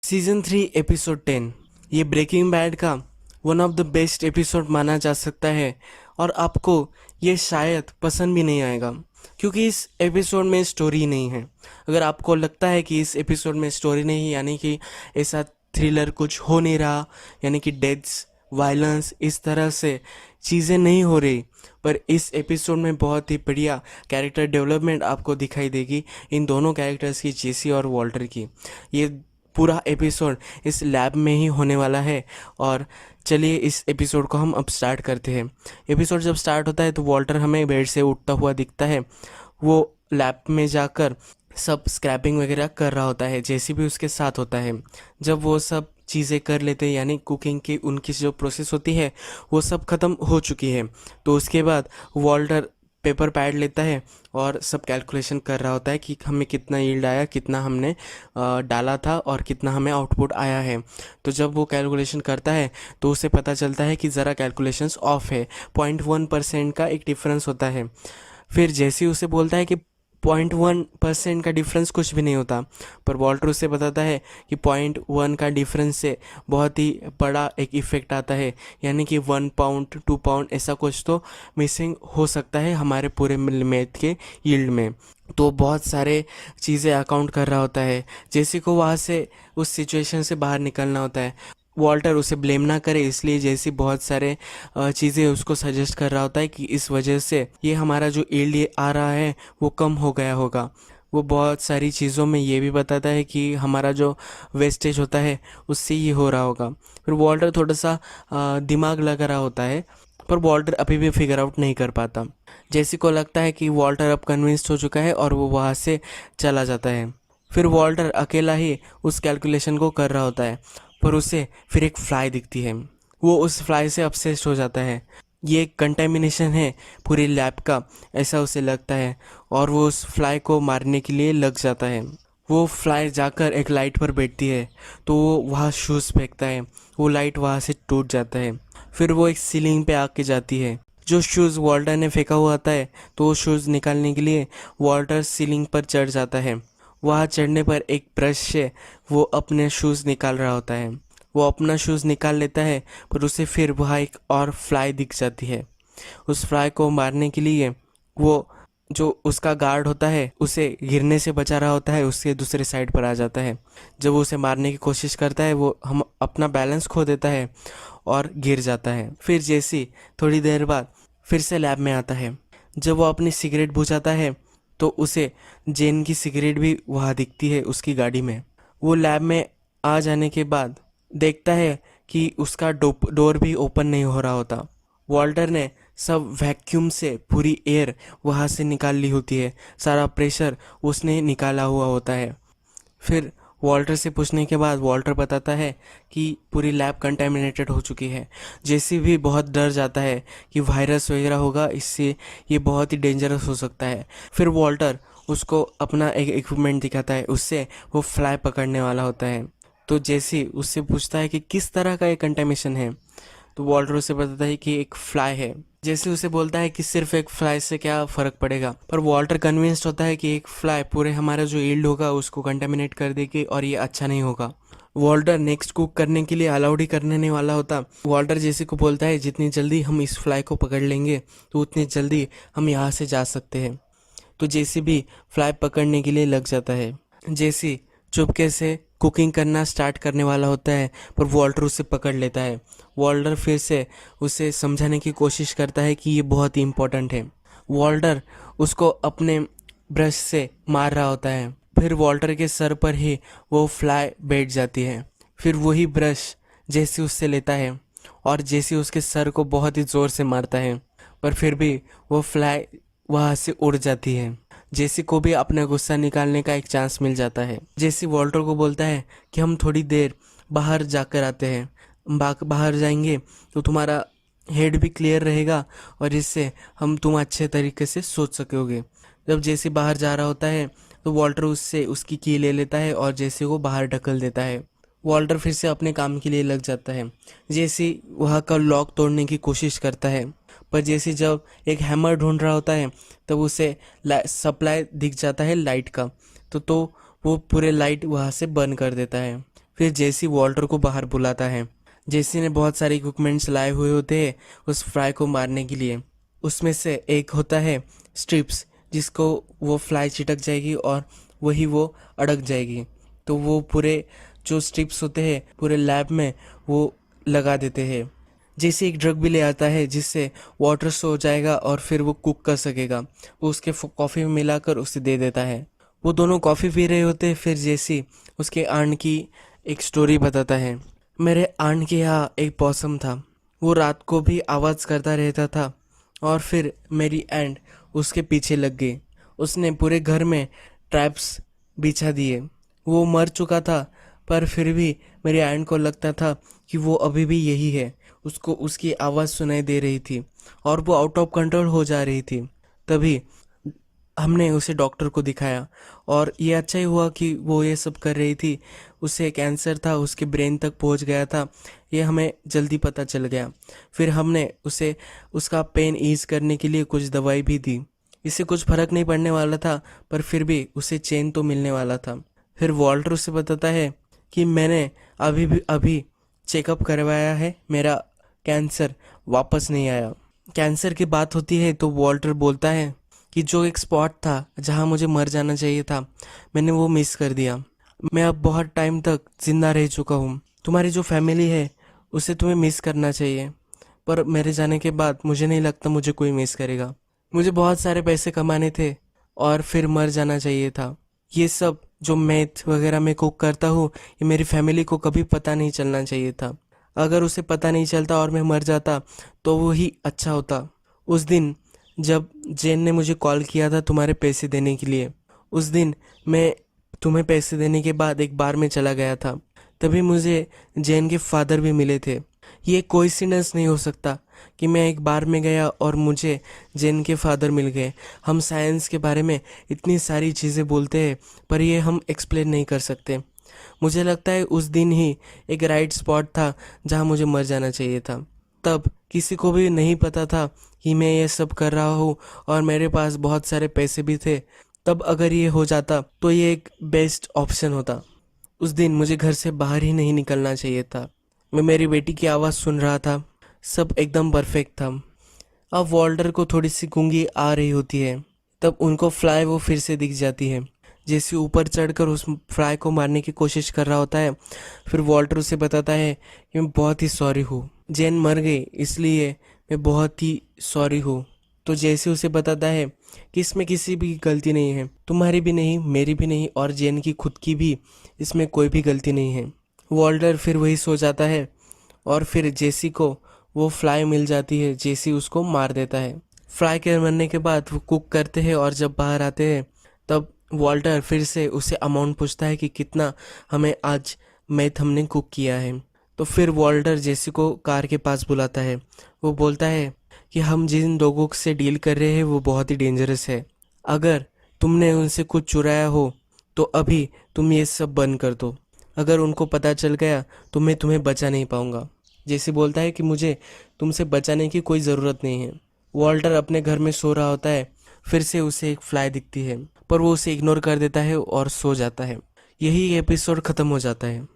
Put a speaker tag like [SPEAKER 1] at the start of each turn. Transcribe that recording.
[SPEAKER 1] Season 3 episode 10 ये breaking bad का one of the best episode माना जा सकता है और आपको ये शायद पसंद भी नहीं आएगा क्योंकि इस एपिसोड में स्टोरी नहीं है। अगर आपको लगता है कि इस एपिसोड में स्टोरी नहीं यानी कि ऐसा थ्रिलर कुछ हो नहीं रहा, यानी कि डेथ्स वायलेंस इस तरह से चीज़ें नहीं हो रही, पर इस एपिसोड में बहुत ही बढ़िया कैरेक्टर डेवलपमेंट आपको दिखाई देगी इन दोनों कैरेक्टर्स की, जेसी और वॉल्टर की। ये पूरा एपिसोड इस लैब में ही होने वाला है और चलिए इस एपिसोड को हम अब स्टार्ट करते हैं। एपिसोड जब स्टार्ट होता है तो वॉल्टर हमें बेड से उठता हुआ दिखता है। वो लैब में जाकर सब स्क्रैपिंग वगैरह कर रहा होता है, जैसी भी उसके साथ होता है। जब वो सब चीज़ें कर लेते हैं यानी कुकिंग की उनकी जो प्रोसेस होती है वो सब ख़त्म हो चुकी है, तो उसके बाद वॉल्टर पेपर पैड लेता है और सब कैलकुलेशन कर रहा होता है कि हमें कितना यील्ड आया, कितना हमने डाला था और कितना हमें आउटपुट आया है। तो जब वो कैलकुलेशन करता है तो उसे पता चलता है कि ज़रा कैलकुलेशंस ऑफ है, 0.1% का एक डिफरेंस होता है। फिर जैसे ही उसे बोलता है कि 0.1% का डिफरेंस कुछ भी नहीं होता, पर वॉल्टर उसे बताता है कि 0.1 का डिफरेंस से बहुत ही बड़ा एक इफ़ेक्ट आता है, यानी कि 1 पाउंड 2 पाउंड ऐसा कुछ तो मिसिंग हो सकता है हमारे पूरे मैथ के यील्ड में। तो बहुत सारे चीज़ें अकाउंट कर रहा होता है। जैसी को वहाँ से उस सिचुएशन से बाहर निकलना होता है। वॉल्टर उसे ब्लेम ना करे इसलिए जैसी बहुत सारे चीज़ें उसको सजेस्ट कर रहा होता है कि इस वजह से ये हमारा जो यील्ड आ रहा है वो कम हो गया होगा। वो बहुत सारी चीज़ों में ये भी बताता है कि हमारा जो वेस्टेज होता है उससे ये हो रहा होगा। फिर वॉल्टर थोड़ा सा दिमाग लगा रहा होता है, पर वॉल्टर अभी भी फिगर आउट नहीं कर पाता। जैसी को लगता है कि वॉल्टर अब कन्विंस्ड हो चुका है और वो वहाँ से चला जाता है। फिर वॉल्टर अकेला ही उस कैलकुलेशन को कर रहा होता है, पर उसे फिर एक फ्लाई दिखती है। वो उस फ्लाई से ऑब्सेस्ड हो जाता है। ये एक कंटेमिनेशन है पूरी लैब का, ऐसा उसे लगता है और वो उस फ्लाई को मारने के लिए लग जाता है। वो फ्लाई जाकर एक लाइट पर बैठती है तो वो वहाँ शूज़ फेंकता है, वो लाइट वहाँ से टूट जाता है। फिर वो एक सीलिंग पे आके जाती है। जो शूज़ वॉल्टर ने फेंका हुआ आता है तो वो शूज़ निकालने के लिए वॉल्टर सीलिंग पर चढ़ जाता है। वहाँ चढ़ने पर एक ब्रश से वो अपने शूज़ निकाल रहा होता है। वो अपना शूज़ निकाल लेता है, पर उसे फिर वहाँ एक और फ्लाई दिख जाती है। उस फ्लाई को मारने के लिए वो जो उसका गार्ड होता है उसे गिरने से बचा रहा होता है, उसके दूसरे साइड पर आ जाता है। जब वो उसे मारने की कोशिश करता है वो हम अपना बैलेंस खो देता है और गिर जाता है। फिर जैसी थोड़ी देर बाद फिर से लैब में आता है। जब वो अपनी सिगरेट बुझाता है तो उसे जेन की सिगरेट भी वहाँ दिखती है उसकी गाड़ी में। वो लैब में आ जाने के बाद देखता है कि उसका डोर भी ओपन नहीं हो रहा होता। वॉल्टर ने सब वैक्यूम से पूरी एयर वहाँ से निकाल ली होती है, सारा प्रेशर उसने निकाला हुआ होता है। फिर वॉल्टर से पूछने के बाद वॉल्टर बताता है कि पूरी लैब कंटेमिनेटेड हो चुकी है। जेसी भी बहुत डर जाता है कि वायरस वगैरह होगा, इससे ये बहुत ही डेंजरस हो सकता है। फिर वॉल्टर उसको अपना एक इक्विपमेंट दिखाता है, उससे वो फ्लाई पकड़ने वाला होता है। तो जेसी उससे पूछता है कि किस तरह का ये कंटेमिनेशन है, तो वॉल्टर उसे बताता है कि एक फ्लाई है। जैसे उसे बोलता है कि सिर्फ एक फ्लाई से क्या फ़र्क पड़ेगा, पर वॉल्टर कन्विंस्ड होता है कि एक फ्लाई पूरे हमारा जो यील्ड होगा उसको कंटेमिनेट कर देगी और ये अच्छा नहीं होगा। वॉल्टर नेक्स्ट कुक करने के लिए अलाउड ही करने नहीं वाला होता। वॉल्टर जैसे को बोलता है जितनी जल्दी हम इस फ्लाई को पकड़ लेंगे तो उतनी जल्दी हम यहाँ से जा सकते हैं। तो जेसी भी फ्लाई पकड़ने के लिए लग जाता है। जेसी चुपके से कुकिंग करना स्टार्ट करने वाला होता है, पर वॉल्टर उसे पकड़ लेता है। वॉल्टर फिर से उसे समझाने की कोशिश करता है कि ये बहुत ही इम्पोर्टेंट है। वॉल्टर उसको अपने ब्रश से मार रहा होता है। फिर वॉल्टर के सर पर ही वो फ्लाई बैठ जाती है। फिर वही ब्रश जेसी उससे लेता है और जेसी उसके सर को बहुत ही ज़ोर से मारता है, पर फिर भी वो फ्लाई वहाँ से उड़ जाती है। जेसी को भी अपना गुस्सा निकालने का एक चांस मिल जाता है। जेसी वॉल्टर को बोलता है कि हम थोड़ी देर बाहर जाकर आते हैं, बाहर जाएंगे तो तुम्हारा हेड भी क्लियर रहेगा और इससे हम तुम अच्छे तरीके से सोच सकोगे। जब जेसी बाहर जा रहा होता है तो वॉल्टर उससे उसकी की ले लेता है और जेसी को बाहर ढकल देता है। वॉल्टर फिर से अपने काम के लिए लग जाता है। जेसी वहाँ का लॉक तोड़ने की कोशिश करता है, पर जेसी जब एक हैमर ढूंढ रहा होता है तब उसे सप्लाई दिख जाता है लाइट का, तो वो पूरे लाइट वहाँ से बंद कर देता है। फिर जेसी वॉल्टर को बाहर बुलाता है। जेसी ने बहुत सारे इक्विपमेंट्स लाए हुए होते हैं उस फ्लाई को मारने के लिए। उसमें से एक होता है स्ट्रिप्स, जिसको वो फ्लाई चिटक जाएगी और वही वो अड़क जाएगी। तो वो पूरे जो स्ट्रिप्स होते हैं पूरे लैब में वो लगा देते हैं। जैसे एक ड्रग भी ले आता है जिससे वाटर सो जाएगा और फिर वो कुक कर सकेगा। वो उसके कॉफ़ी में मिलाकर उसे दे देता है। वो दोनों कॉफ़ी पी रहे होते हैं। फिर जैसी उसके आंट की एक स्टोरी बताता है। मेरे आंट के यहाँ एक पॉसम था। वो रात को भी आवाज़ करता रहता था और फिर मेरी आंट उसके पीछे लग गई। उसने पूरे घर में ट्रैप्स बिछा दिए। वो मर चुका था पर फिर भी मेरी आंट को लगता था कि वो अभी भी यही है। उसको उसकी आवाज़ सुनाई दे रही थी और वो आउट ऑफ कंट्रोल हो जा रही थी। तभी हमने उसे डॉक्टर को दिखाया और ये अच्छा ही हुआ कि वो ये सब कर रही थी। उसे कैंसर था, उसके ब्रेन तक पहुंच गया था। ये हमें जल्दी पता चल गया। फिर हमने उसे उसका पेन ईज करने के लिए कुछ दवाई भी दी। इससे कुछ फर्क नहीं पड़ने वाला था पर फिर भी उसे चैन तो मिलने वाला था। फिर वॉल्टर उसे बताता है कि मैंने अभी चेकअप करवाया है, मेरा कैंसर वापस नहीं आया। कैंसर की बात होती है तो वॉल्टर बोलता है कि जो एक स्पॉट था जहाँ मुझे मर जाना चाहिए था, मैंने वो मिस कर दिया। मैं अब बहुत टाइम तक जिंदा रह चुका हूँ। तुम्हारी जो फैमिली है उसे तुम्हें मिस करना चाहिए, पर मेरे जाने के बाद मुझे नहीं लगता मुझे कोई मिस करेगा। मुझे बहुत सारे पैसे कमाने थे और फिर मर जाना चाहिए था। ये सब जो मैथ वगैरह मैं कुक करता हूँ ये मेरी फैमिली को कभी पता नहीं चलना चाहिए था। अगर उसे पता नहीं चलता और मैं मर जाता तो वो ही अच्छा होता। उस दिन जब जेन ने मुझे कॉल किया था तुम्हारे पैसे देने के लिए, उस दिन मैं तुम्हें पैसे देने के बाद एक बार में चला गया था। तभी मुझे जेन के फादर भी मिले थे। ये कोइंसिडेंस नहीं हो सकता कि मैं एक बार में गया और मुझे जेन के फादर मिल गए। हम साइंस के बारे में इतनी सारी चीज़ें बोलते हैं पर ये हम एक्सप्लेन नहीं कर सकते। मुझे लगता है उस दिन ही एक राइट स्पॉट था जहाँ मुझे मर जाना चाहिए था। तब किसी को भी नहीं पता था कि मैं ये सब कर रहा हूँ और मेरे पास बहुत सारे पैसे भी थे। तब अगर ये हो जाता तो ये एक बेस्ट ऑप्शन होता। उस दिन मुझे घर से बाहर ही नहीं निकलना चाहिए था। मैं मेरी बेटी की आवाज़ सुन रहा था, सब एकदम परफेक्ट था। अब वॉल्टर को थोड़ी सी गूंगी आ रही होती है। तब उनको फ्लाई वो फिर से दिख जाती है। जैसे ऊपर चढ़कर उस फ्लाई को मारने की कोशिश कर रहा होता है। फिर वॉल्टर उसे बताता है कि मैं बहुत ही सॉरी हूँ, जेन मर गई इसलिए मैं बहुत ही सॉरी हूँ। तो जैसे उसे बताता है कि इसमें किसी भी गलती नहीं है, तुम्हारी भी नहीं, मेरी भी नहीं और जेन की खुद की भी, इसमें कोई भी गलती नहीं है। वॉल्टर फिर वही सो जाता है और फिर जेसी को वो फ्लाई मिल जाती है। जेसी उसको मार देता है। फ्लाई के मरने के बाद वो कुक करते हैं और जब बाहर आते हैं तब वॉल्टर फिर से उसे अमाउंट पूछता है कि कितना हमें आज मैथ हमने कुक किया है। तो फिर वॉल्टर जेसी को कार के पास बुलाता है। वो बोलता है कि हम जिन लोगों से डील कर रहे हैं वो बहुत ही डेंजरस है। अगर तुमने उनसे कुछ चुराया हो तो अभी तुम ये सब बंद कर दो। अगर उनको पता चल गया तो मैं तुम्हें बचा नहीं पाऊंगा। जेसी बोलता है कि मुझे तुमसे बचाने की कोई ज़रूरत नहीं है। वॉल्टर अपने घर में सो रहा होता है। फिर से उसे एक फ्लाई दिखती है पर वो उसे इग्नोर कर देता है और सो जाता है। यही एपिसोड ख़त्म हो जाता है।